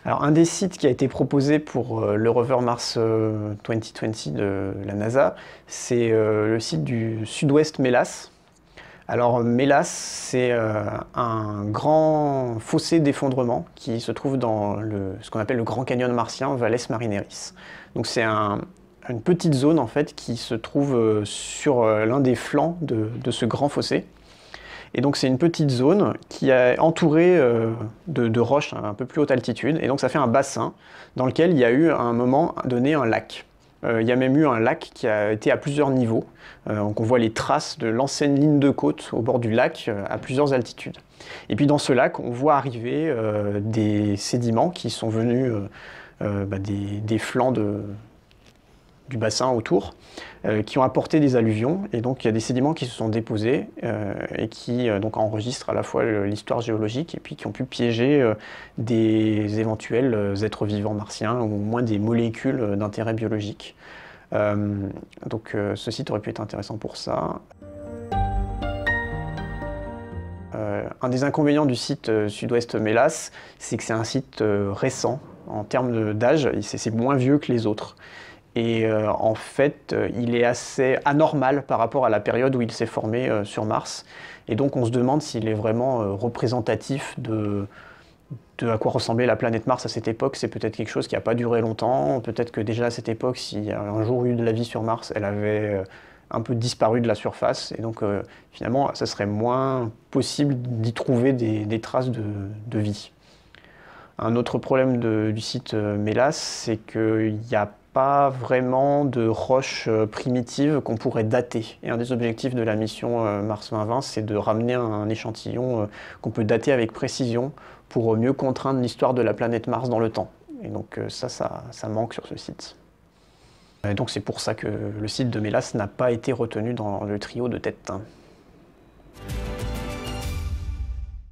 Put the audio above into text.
Alors, un des sites qui a été proposé pour le rover Mars 2020 de la NASA, c'est le site du sud-ouest Mélas. Alors, Mélas, c'est un grand fossé d'effondrement qui se trouve dans ce qu'on appelle le Grand Canyon martien, Valles Marineris. Donc, c'est une petite zone en fait qui se trouve sur l'un des flancs de ce grand fossé. Et donc c'est une petite zone qui est entourée de roches à un peu plus haute altitude, et donc ça fait un bassin dans lequel il y a eu à un moment donné un lac. Il y a même eu un lac qui a été à plusieurs niveaux, donc on voit les traces de l'ancienne ligne de côte au bord du lac à plusieurs altitudes. Et puis dans ce lac, on voit arriver des sédiments qui sont venus des flancs du bassin autour, qui ont apporté des alluvions, et donc il y a des sédiments qui se sont déposés et qui donc enregistrent à la fois l'histoire géologique et puis qui ont pu piéger des éventuels êtres vivants martiens ou au moins des molécules d'intérêt biologique. Donc ce site aurait pu être intéressant pour ça. Un des inconvénients du site sud-ouest Mélas, c'est que c'est un site récent en termes d'âge, c'est moins vieux que les autres. Et en fait, il est assez anormal par rapport à la période où il s'est formé sur Mars. Et donc on se demande s'il est vraiment représentatif de à quoi ressemblait la planète Mars à cette époque. C'est peut-être quelque chose qui n'a pas duré longtemps. Peut-être que déjà à cette époque, s'il y a un jour eu de la vie sur Mars, elle avait un peu disparu de la surface. Et donc finalement, ça serait moins possible d'y trouver des traces de vie. Un autre problème du site Mélas, c'est qu'il n'y a pas vraiment de roches primitives qu'on pourrait dater. Et un des objectifs de la mission Mars 2020, c'est de ramener un échantillon qu'on peut dater avec précision pour mieux contraindre l'histoire de la planète Mars dans le temps. Et donc ça manque sur ce site. Et donc c'est pour ça que le site de Mélas n'a pas été retenu dans le trio de tête.